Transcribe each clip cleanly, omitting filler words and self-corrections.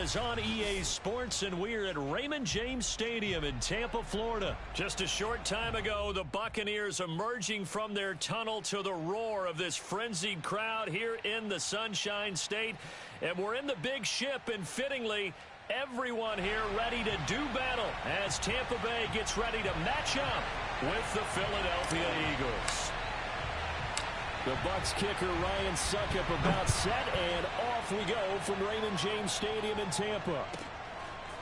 is on EA Sports, and we're at Raymond James Stadium in Tampa, Florida. Just a short time ago, the Buccaneers emerging from their tunnel to the roar of this frenzied crowd here in the Sunshine State. And we're in the big ship, and fittingly, everyone here ready to do battle as Tampa Bay gets ready to match up with the Philadelphia Eagles. The Bucs kicker Ryan Succop about set, and off we go from Raymond James Stadium in Tampa.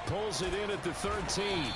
Pulls it in at the 13.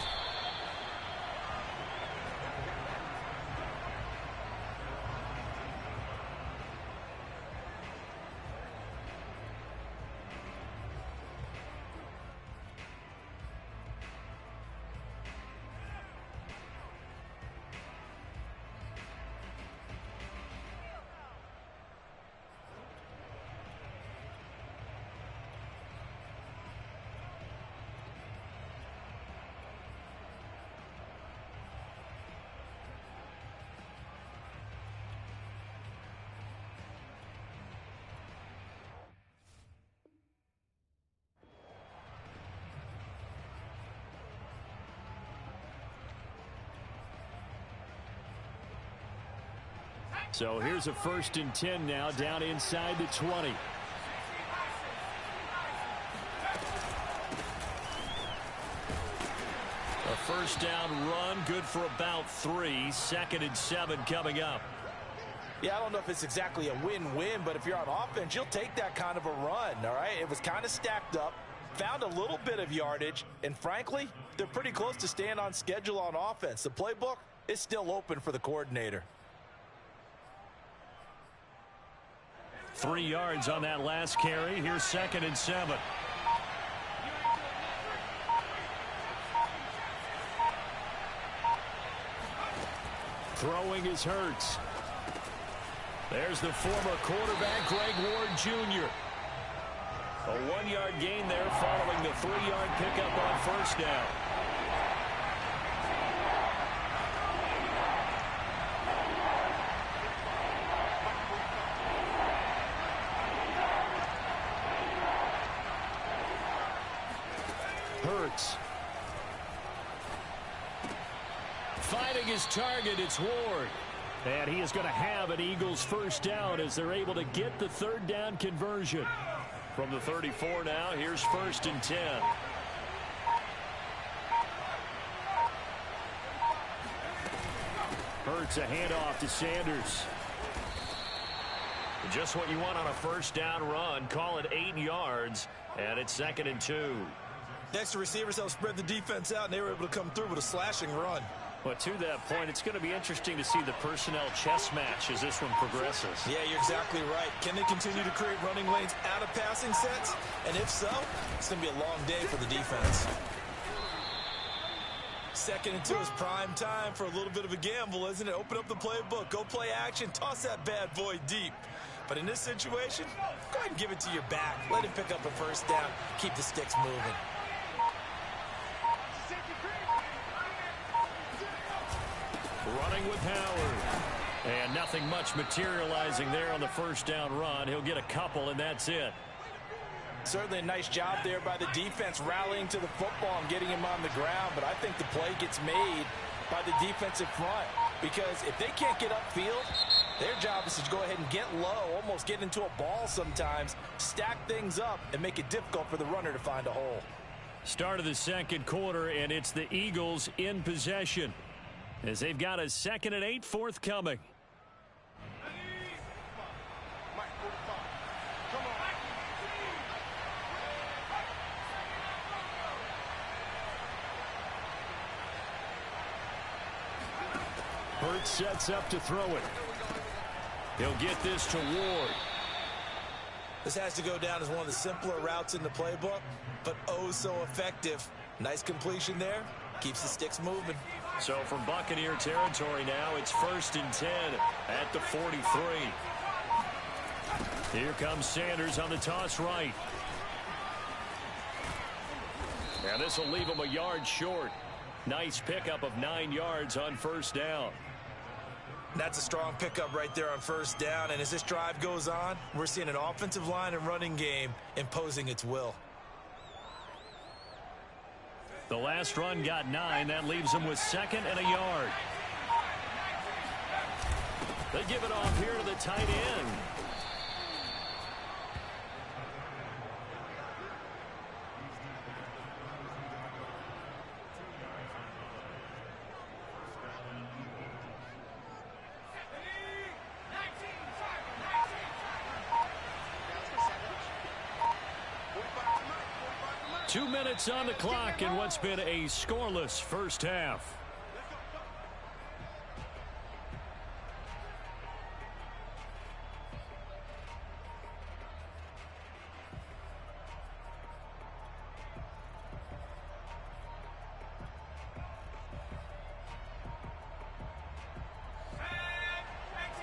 So here's a 1st and 10 now, down inside the 20. A first down run, good for about 3. 2nd and 7 coming up. Yeah, I don't know if it's exactly a win-win, but if you're on offense, you'll take that kind of a run, all right? It was kind of stacked up, found a little bit of yardage, and frankly, they're pretty close to staying on schedule on offense. The playbook is still open for the coordinator. 3 yards on that last carry. Here's 2nd and 7. Throwing is Hurts. There's the former quarterback, Greg Ward Jr. A 1-yard gain there following the 3-yard pickup on first down. Hurts. Fighting his target, it's Ward. And he is going to have an Eagles first down as they're able to get the 3rd down conversion. From the 34 now, here's 1st and 10. Hurts a handoff to Sanders. Just what you want on a first down run. Call it 8 yards, and it's 2nd and 2. Next to receivers help spread the defense out, and they were able to come through with a slashing run. Well, to that point, it's going to be interesting to see the personnel chess match as this one progresses. Yeah, you're exactly right. Can they continue to create running lanes out of passing sets? And if so, it's going to be a long day for the defense. 2nd and 2 is prime time for a little bit of a gamble, isn't it? Open up the playbook, go play action, toss that bad boy deep. But in this situation, go ahead and give it to your back. Let him pick up a first down, keep the sticks moving. Running with Howard. And nothing much materializing there on the first down run. He'll get a couple, and that's it. Certainly a nice job there by the defense rallying to the football and getting him on the ground. But I think the play gets made by the defensive front. Because if they can't get upfield, their job is to go ahead and get low, almost get into a ball sometimes, stack things up, and make it difficult for the runner to find a hole. Start of the 2nd quarter, and it's the Eagles in possession, as they've got a 2nd and 8 forthcoming. Hurts sets up to throw it. He'll get this to Ward. This has to go down as one of the simpler routes in the playbook, but oh so effective. Nice completion there. Keeps the sticks moving. So from Buccaneer territory now, it's 1st and 10 at the 43. Here comes Sanders on the toss right. And this will leave him a yard short. Nice pickup of 9 yards on first down. That's a strong pickup right there on first down. And as this drive goes on, we're seeing an offensive line and running game imposing its will. The last run got 9. That leaves them with 2nd and a yard. They give it off here to the tight end. Two minutes on the clock in what's been a scoreless first half.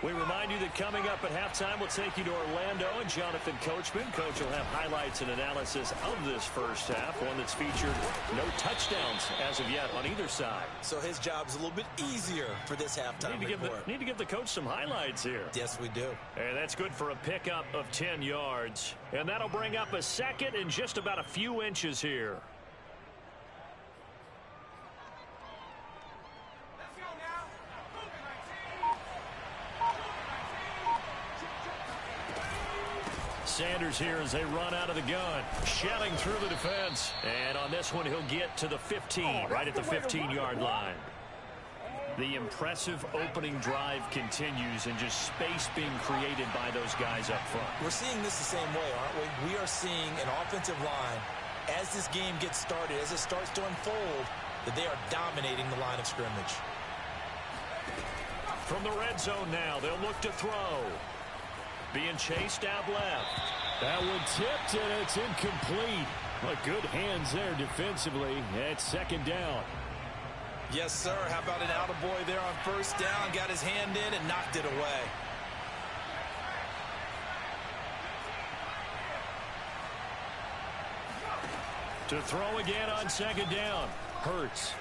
We remind you that coming up at halftime, we'll take you to Orlando and Jonathan Coachman. Coach will have highlights and analysis of this first half, one that's featured no touchdowns as of yet on either side. So his job's a little bit easier for this halftime report. Need to give the coach some highlights here. Yes, we do. And that's good for a pickup of 10 yards. And that'll bring up a 2nd and just about a few inches here. Sanders here as they run out of the gun, shelling through the defense. And on this one, he'll get to the 15, right at the 15-yard line. The impressive opening drive continues, and just space being created by those guys up front. We're seeing this the same way, aren't we? We are seeing an offensive line, as this game gets started, as it starts to unfold, that they are dominating the line of scrimmage. From the red zone now, they'll look to throw. Being chased out left. That one tipped, and it's incomplete. But good hands there defensively. It's 2nd down. Yes, sir. How about an attaboy there on first down? Got his hand in and knocked it away. To throw again on 2nd down. Hurts.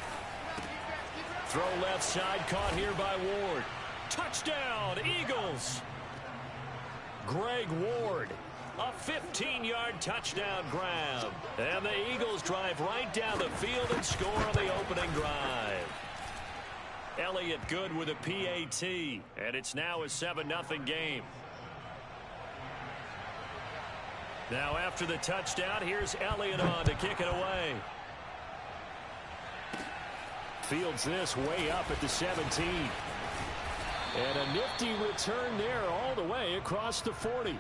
Throw left side, caught here by Ward. Touchdown, Eagles. Greg Ward, a 15-yard touchdown grab. And the Eagles drive right down the field and score on the opening drive. Elliott good with a PAT, and it's now a 7-0 game. Now after the touchdown, here's Elliott on to kick it away. Fields this way up at the 17. And a nifty return there all the way across the 40.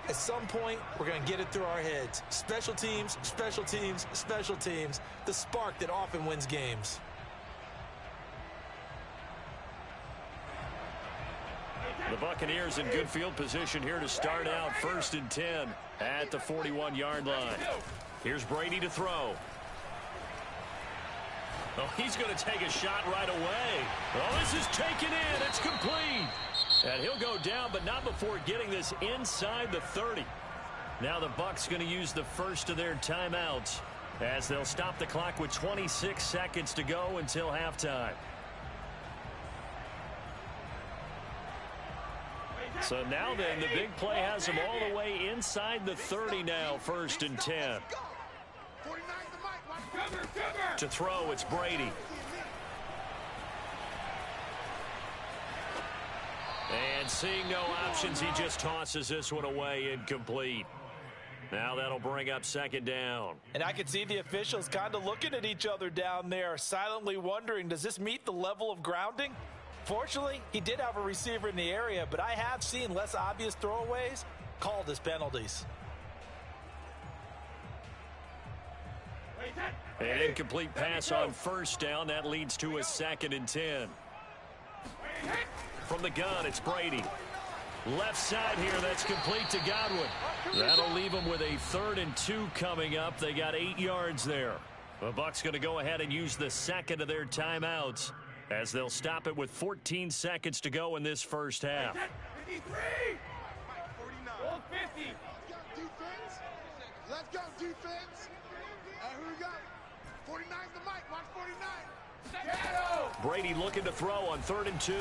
At some point, we're going to get it through our heads. Special teams, special teams, special teams. The spark that often wins games. The Buccaneers in good field position here to start out 1st and 10 at the 41-yard line. Here's Brady to throw. Oh, he's going to take a shot right away. Oh, this is taken in. It's complete. And he'll go down, but not before getting this inside the 30. Now the Bucs going to use the first of their timeouts as they'll stop the clock with 26 seconds to go until halftime. So now then, the big play has them all the way inside the 30 now, 1st and 10. To throw, it's Brady. And seeing no options, he just tosses this one away, incomplete. Now that'll bring up 2nd down. And I could see the officials kind of looking at each other down there, silently wondering, does this meet the level of grounding? Fortunately, he did have a receiver in the area, but I have seen less obvious throwaways called as penalties. An incomplete pass on 1st down. That leads to a 2nd and 10. From the gun, it's Brady. Left side here, that's complete to Godwin. That'll leave them with a 3rd and 2 coming up. They got 8 yards there. The Bucs going to go ahead and use the 2nd of their timeouts as they'll stop it with 14 seconds to go in this first half. 53! 50! Let's go, defense! Who we got? 49's the mic. Watch 49. Brady looking to throw on 3rd and 2.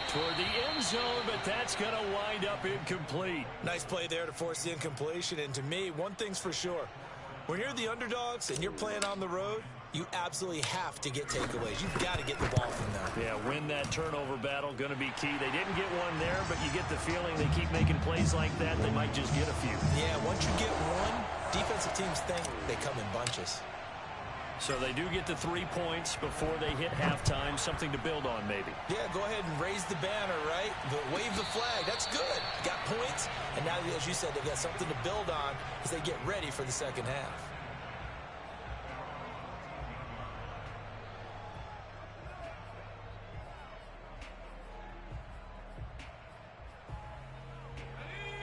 Toward the end zone, but that's going to wind up incomplete. Nice play there to force the incompletion. And to me, one thing's for sure. When you're the underdogs and you're playing on the road, you absolutely have to get takeaways. You've got to get the ball from them. Yeah, win that turnover battle, going to be key. They didn't get one there, but you get the feeling they keep making plays like that, they might just get a few. Yeah, once you get one, defensive teams think they come in bunches. So they do get the 3 points before they hit halftime, something to build on maybe. Yeah, go ahead and raise the banner, right? Wave the flag. That's good. Got points, and now, as you said, they've got something to build on as they get ready for the second half.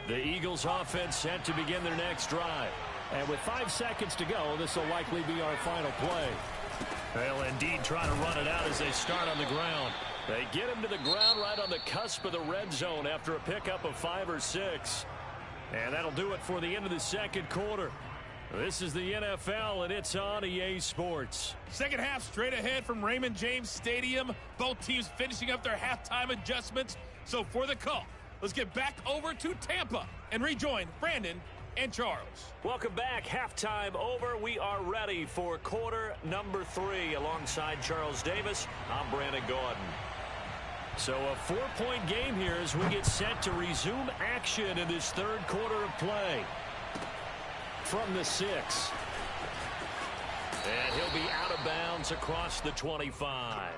The Eagles offense set to begin their next drive. And with 5 seconds to go, this will likely be our final play. They'll indeed try to run it out as they start on the ground. They get him to the ground right on the cusp of the red zone after a pickup of 5 or 6. And that'll do it for the end of the second quarter. This is the NFL, and it's on EA Sports. Second half straight ahead from Raymond James Stadium. Both teams finishing up their halftime adjustments. So for the call, let's get back over to Tampa and rejoin Brandon and Charles. Welcome back. Halftime over. We are ready for quarter number 3. Alongside Charles Davis, I'm Brandon Gaudin. So a 4-point game here as we get set to resume action in this third quarter of play. From the 6. And he'll be out of bounds across the 25.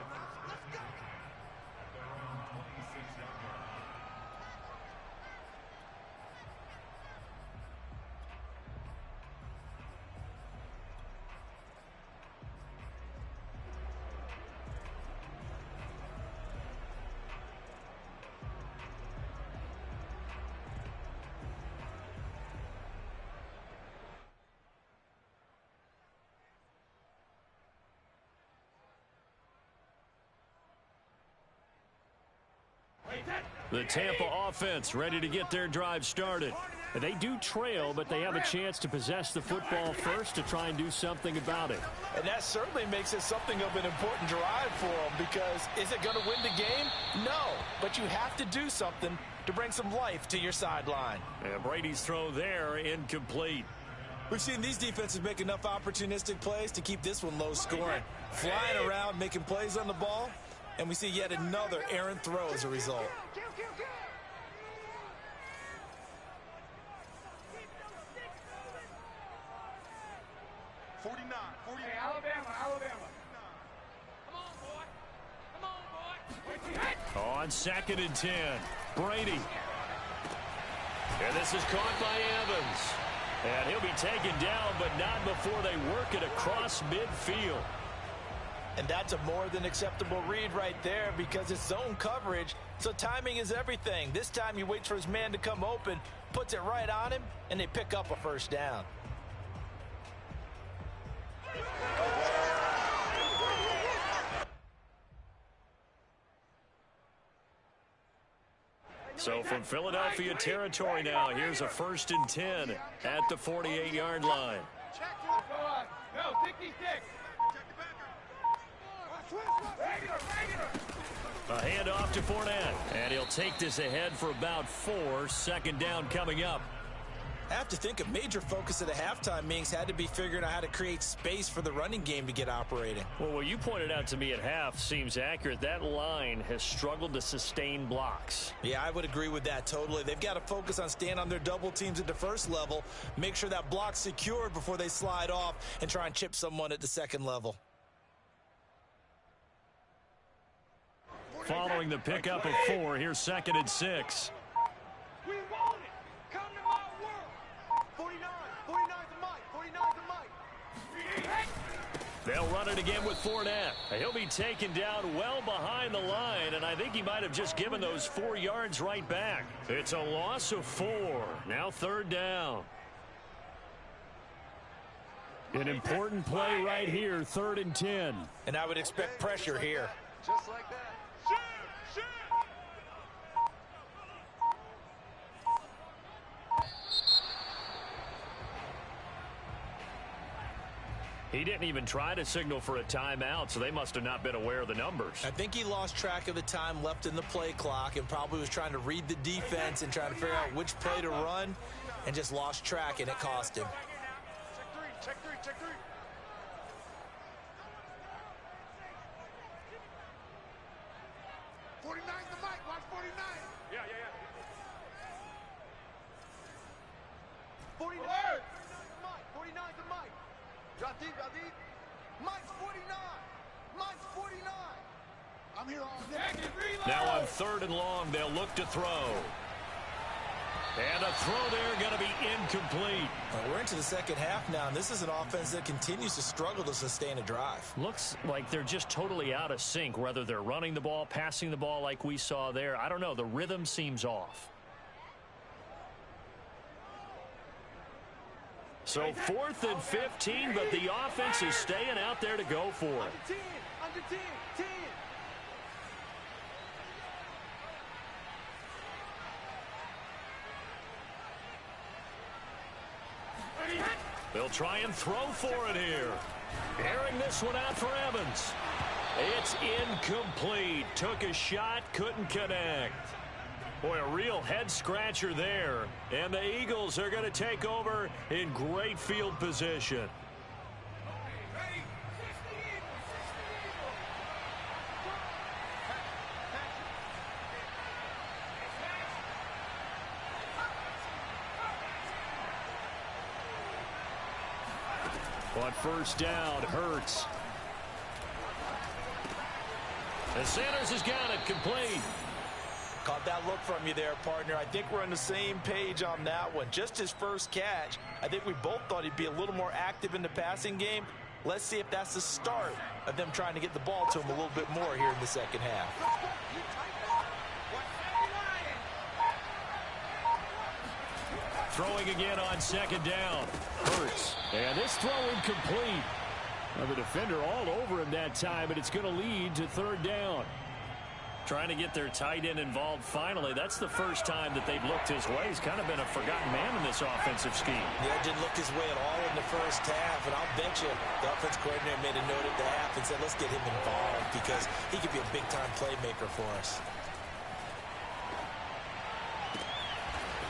The Tampa offense ready to get their drive started. They do trail, but they have a chance to possess the football first to try and do something about it. And that certainly makes it something of an important drive for them, because is it going to win the game? No, but you have to do something to bring some life to your sideline. And Brady's throw there incomplete. We've seen these defenses make enough opportunistic plays to keep this one low scoring. Flying around, making plays on the ball, and we see yet another errant throw as a result. 49. Hey, Alabama. Come on, boy. On 2nd and 10, Brady. And this is caught by Evans. And he'll be taken down, but not before they work it across midfield. And that's a more than acceptable read right there, because it's zone coverage, so timing is everything. This time he waits for his man to come open, puts it right on him, and they pick up a first down. So from Philadelphia territory now, here's a 1st and 10 at the 48-yard line. Go, take these sticks. A handoff to Fournette, and he'll take this ahead for about 4. 2nd down coming up. I have to think a major focus at the halftime meetings had to be figuring out how to create space for the running game to get operating. Well, what you pointed out to me at half seems accurate. That line has struggled to sustain blocks. Yeah, I would agree with that totally. They've got to focus on staying on their double teams at the first level, make sure that block's secured before they slide off and try and chip someone at the second level. Following the pickup of 4, here's 2nd and 6. We want it. Come to my world. 49. 49's the mic. 49's the mic. They'll run it again with Fournette. He'll be taken down well behind the line, and I think he might have just given those 4 yards right back. It's a loss of 4. Now 3rd down. An important play right here, 3rd and 10. And I would expect pressure here. Just like that. Shoot! Shoot! He didn't even try to signal for a timeout, so they must have not been aware of the numbers. I think he lost track of the time left in the play clock and probably was trying to read the defense and trying to figure out which play to run and just lost track, and it cost him. Check three, check three. 49's the mic, watch 49. Yeah. 49. 49's the mic. Drop deep, drop deep. Mike's 49. Mike's 49. I'm here all day. Now on 3rd and long, they'll look to throw. And a throw there going to be incomplete. Well, we're into the second half now, and this is an offense that continues to struggle to sustain a drive. Looks like they're just totally out of sync, whether they're running the ball, passing the ball like we saw there. I don't know. The rhythm seems off. So 4th and 15, but the offense is staying out there to go for it. Under 10, 10. They'll try and throw for it here. Airing this one out for Evans. It's incomplete. Took a shot, couldn't connect. Boy, a real head-scratcher there. And the Eagles are going to take over in great field position. On 1st down, Hurts. And Sanders has got it complete. Caught that look from you there, partner. I think we're on the same page on that one. Just his first catch, I think we both thought he'd be a little more active in the passing game. Let's see if that's the start of them trying to get the ball to him a little bit more here in the second half. Throwing again on 2nd down. Hurts. And this throw incomplete. Now the defender all over him that time, and it's going to lead to 3rd down. Trying to get their tight end involved finally. That's the first time that they've looked his way. He's kind of been a forgotten man in this offensive scheme. Yeah, didn't look his way at all in the first half. And I'll bet you the offense coordinator made a note at the half and said, let's get him involved because he could be a big-time playmaker for us.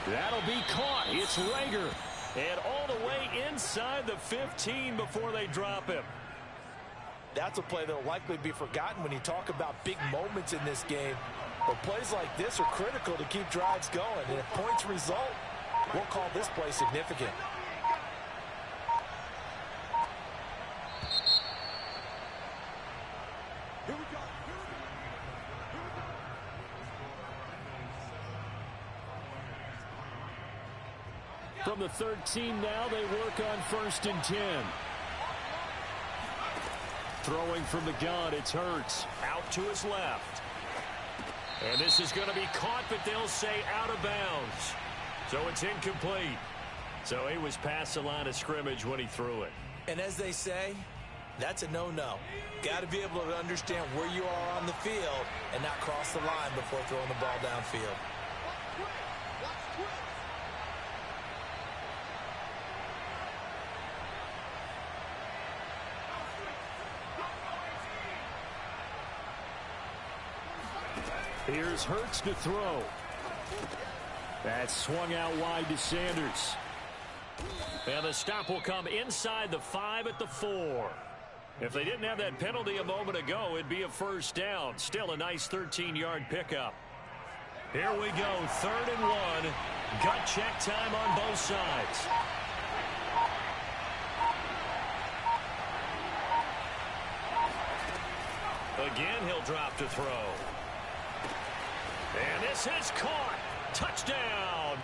That'll be caught. It's Rager. And all the way inside the 15 before they drop him. That's a play that will likely be forgotten when you talk about big moments in this game. But plays like this are critical to keep drives going. And if points result, we'll call this play significant. From the 13 now, they work on 1st and 10. Throwing from the gun, it's Hurts. Out to his left. And this is going to be caught, but they'll say out of bounds. So it's incomplete. So he was past the line of scrimmage when he threw it. And as they say, that's a no-no. Got to be able to understand where you are on the field and not cross the line before throwing the ball downfield. Here's Hurts to throw. That's swung out wide to Sanders. And the stop will come inside the 5 at the 4. If they didn't have that penalty a moment ago, it'd be a 1st down. Still a nice 13-yard pickup. Here we go, 3rd and 1. Gut check time on both sides. Again, he'll drop to throw. And this is caught. Touchdown.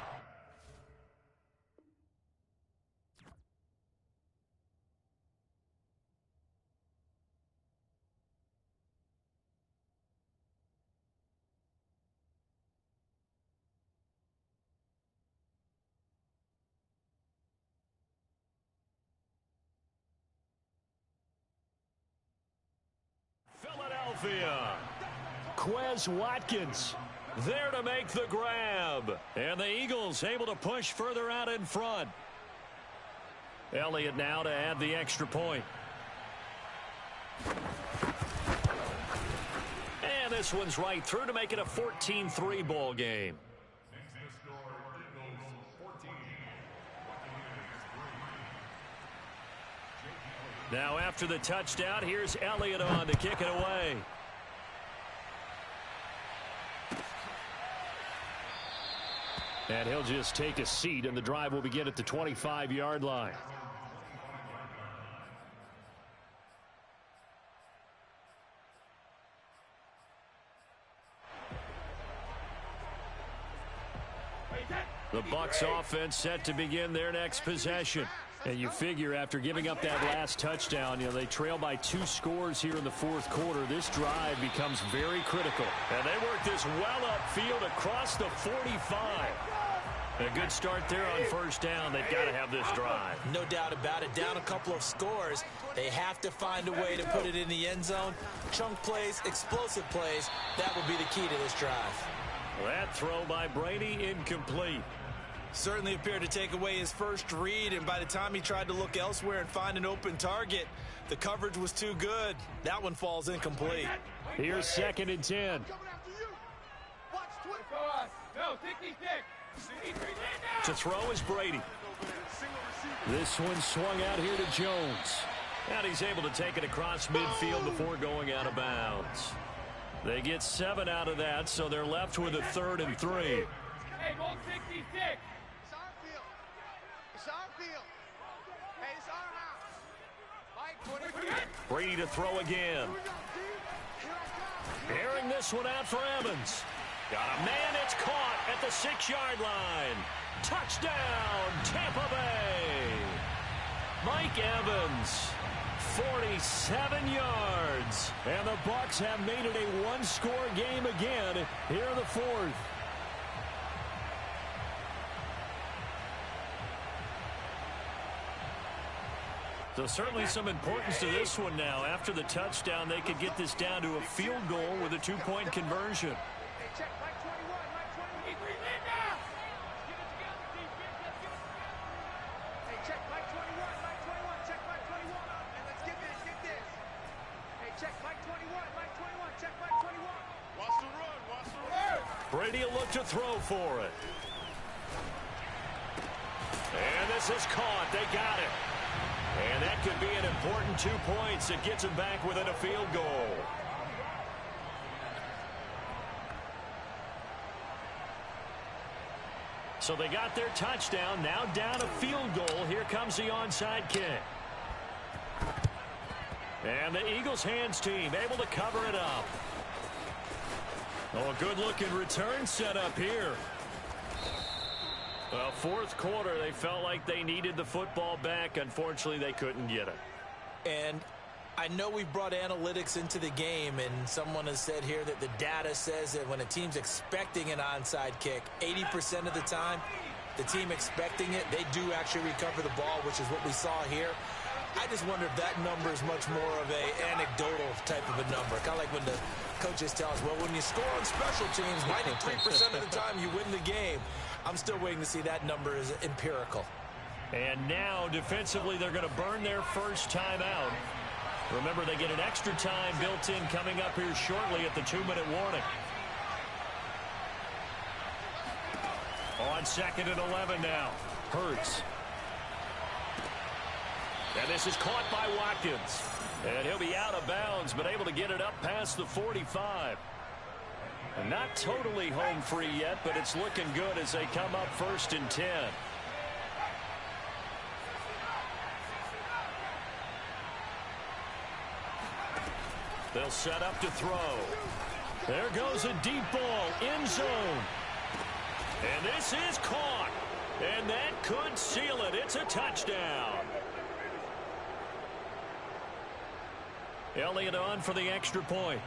Philadelphia. Quez Watkins there to make the grab. And the Eagles able to push further out in front. Elliott now to add the extra point. And this one's right through to make it a 14-3 ball game. Now after the touchdown, here's Elliott on to kick it away. And he'll just take a seat, and the drive will begin at the 25-yard line. The Bucs offense set to begin their next possession. And you figure after giving up that last touchdown, they trail by 2 scores here in the fourth quarter. This drive becomes very critical. And they work this well upfield across the 45. A good start there on first down. They've got to have this drive. No doubt about it. Down a couple of scores. They have to find a way to put it in the end zone. Chunk plays, explosive plays. That will be the key to this drive. That throw by Brady incomplete. Certainly appeared to take away his first read, and by the time he tried to look elsewhere and find an open target, the coverage was too good. That one falls incomplete. Here's 2nd and 10. To throw is Brady. This one swung out here to Jones. And he's able to take it across midfield before going out of bounds. They get 7 out of that, so they're left with a 3rd and 3. Hey, ball 66. It's our field. It's our field. Hey, it's our house. Mike, Brady to throw again. Airing this one out for Evans. Got a man, it's caught at the 6-yard line. Touchdown, Tampa Bay. Mike Evans, 47 yards. And the Bucs have made it a one-score game again here in the fourth. So certainly some importance to this one now. After the touchdown, they could get this down to a field goal with a 2-point conversion. check, Mike 21, Mike 21. Hey, check, Mike 21, Mike 21, check, Mike 21. And let's get this, get this. Hey, check, Mike 21, Mike 21, check, Mike 21. Watch the run, watch the run. Brady will look to throw for it. And this is caught. They got it. And that could be an important 2 points. It gets them back within a field goal. So they got their touchdown. Now down a field goal. Here comes the onside kick. And the Eagles hands team able to cover it up. Oh, a good-looking return set up here. Well, fourth quarter, they felt like they needed the football back. Unfortunately, they couldn't get it. And I know we've brought analytics into the game, and someone has said here that the data says that when a team's expecting an onside kick, 80% of the time, the team expecting it, they do actually recover the ball, which is what we saw here. I just wonder if that number is much more of a anecdotal type of a number. Kind of like when the coaches tell us, well, when you score on special teams, 93% of the time you win the game. I'm still waiting to see that number is empirical. And now, defensively, they're going to burn their first time out. Remember, they get an extra time built in coming up here shortly at the 2-minute warning. On 2nd and 11 now. Hurts. And this is caught by Watkins. And he'll be out of bounds, but able to get it up past the 45. And not totally home free yet, but it's looking good as they come up 1st and 10. They'll set up to throw. There goes a deep ball, end zone. And this is caught. And that could seal it. It's a touchdown. Elliott on for the extra point.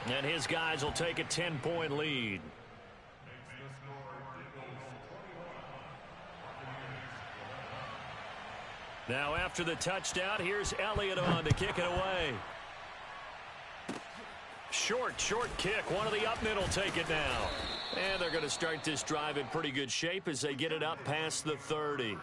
And his guys will take a 10-point lead. Now after the touchdown, here's Elliott on to kick it away. Short kick. One of the up mid will take it now. And they're going to start this drive in pretty good shape as they get it up past the 30.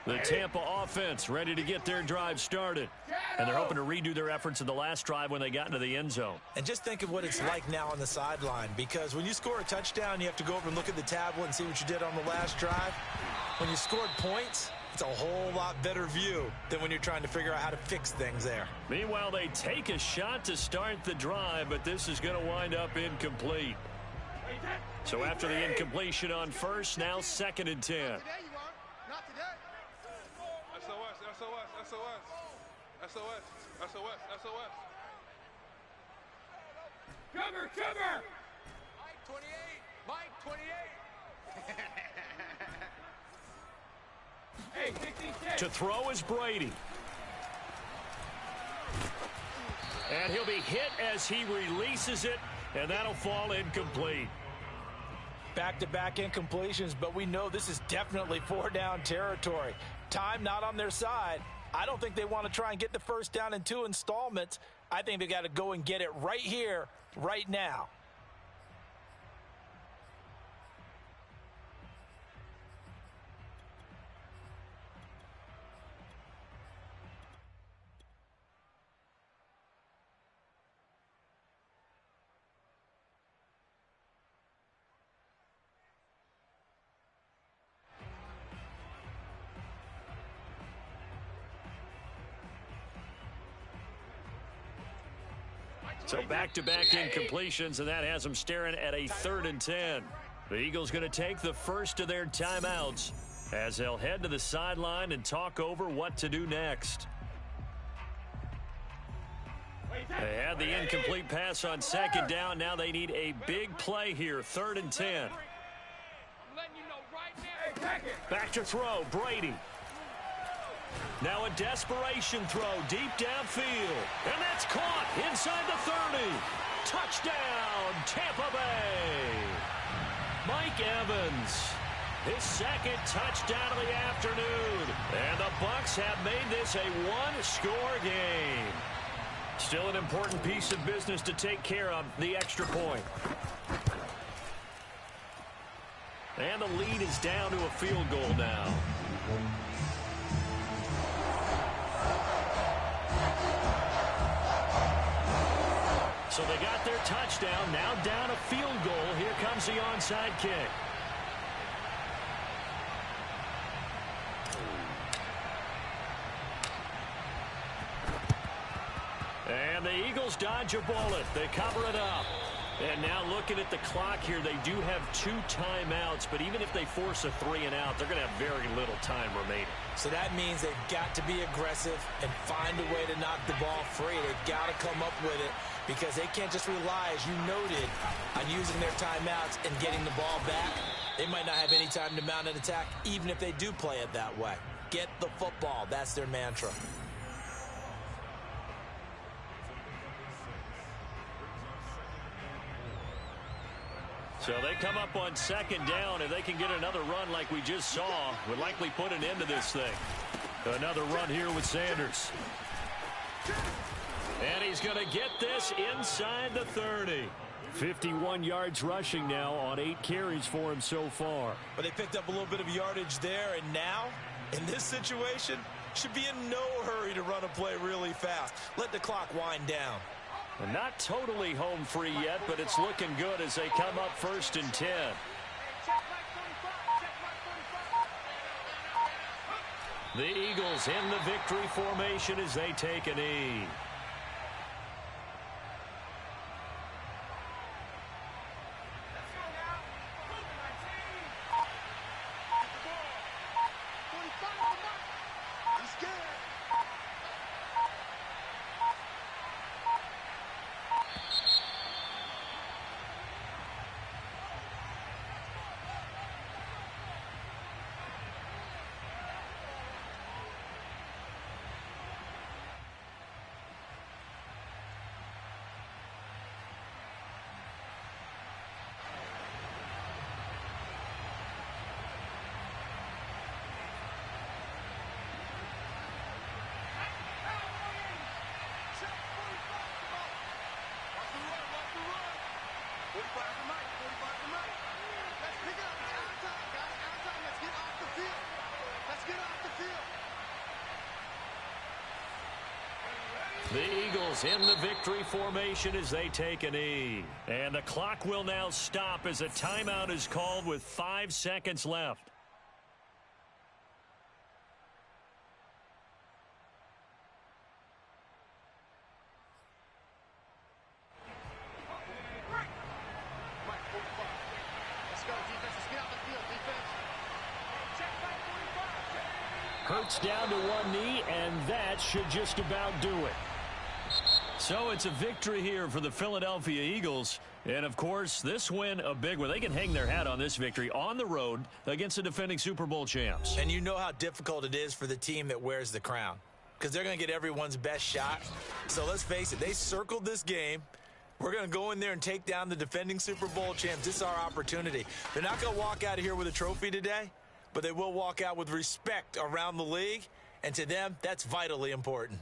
The Tampa offense ready to get their drive started. And they're hoping to redo their efforts in the last drive when they got into the end zone. And just think of what it's like now on the sideline, because when you score a touchdown, you have to go over and look at the tablet and see what you did on the last drive. When you scored points, it's a whole lot better view than when you're trying to figure out how to fix things there. Meanwhile, they take a shot to start the drive, but this is going to wind up incomplete. So after the incompletion on first, now 2nd and 10. Today you are. Not today. SOS. Cover. Mike 28. Hey, 16. To throw is Brady. And he'll be hit as he releases it, and that'll fall incomplete. Back-to-back incompletions, but we know this is definitely 4-down territory. Time not on their side. I don't think they want to try and get the first down in 2 installments. I think they got to go and get it right here, right now. So back-to-back incompletions, and that has them staring at a 3rd and 10. The Eagles going to take the first of their timeouts as they'll head to the sideline and talk over what to do next. They had the incomplete pass on 2nd down. Now they need a big play here, 3rd and 10. Back to throw, Brady. Now a desperation throw deep downfield. And that's caught inside the 30. Touchdown, Tampa Bay. Mike Evans, his 2nd touchdown of the afternoon. And the Bucs have made this a one-score game. Still an important piece of business to take care of, the extra point. And the lead is down to a field goal now. So they got their touchdown, now down a field goal. Here comes the onside kick. And the Eagles dodge a bullet. They cover it up. And now looking at the clock here, they do have 2 timeouts, but even if they force a 3 and out, they're going to have very little time remaining. So that means they've got to be aggressive and find a way to knock the ball free. They've got to come up with it because they can't just rely, as you noted, on using their timeouts and getting the ball back. They might not have any time to mount an attack, even if they do play it that way. Get the football. That's their mantra. So they come up on 2nd down. If they can get another run like we just saw, would likely put an end to this thing. Another run here with Sanders. And he's going to get this inside the 30. 51 yards rushing now on 8 carries for him so far. But they picked up a little bit of yardage there, and now, in this situation, should be in no hurry to run a play really fast. Let the clock wind down. And not totally home free yet, but it's looking good as they come up 1st and 10. The Eagles in the victory formation as they take a knee. Let's get off the field. The Eagles in the victory formation as they take a knee. And the clock will now stop as a timeout is called with 5 seconds left. Let's go, defense. Let's get out the field, defense. Check back 45. Hurts down to one knee, and that should just about do it. So it's a victory here for the Philadelphia Eagles. And, of course, this win a big one. They can hang their hat on this victory on the road against the defending Super Bowl champs. And you know how difficult it is for the team that wears the crown, because they're going to get everyone's best shot. So let's face it, they circled this game. We're going to go in there and take down the defending Super Bowl champs. This is our opportunity. They're not going to walk out of here with a trophy today, but they will walk out with respect around the league. And to them, that's vitally important.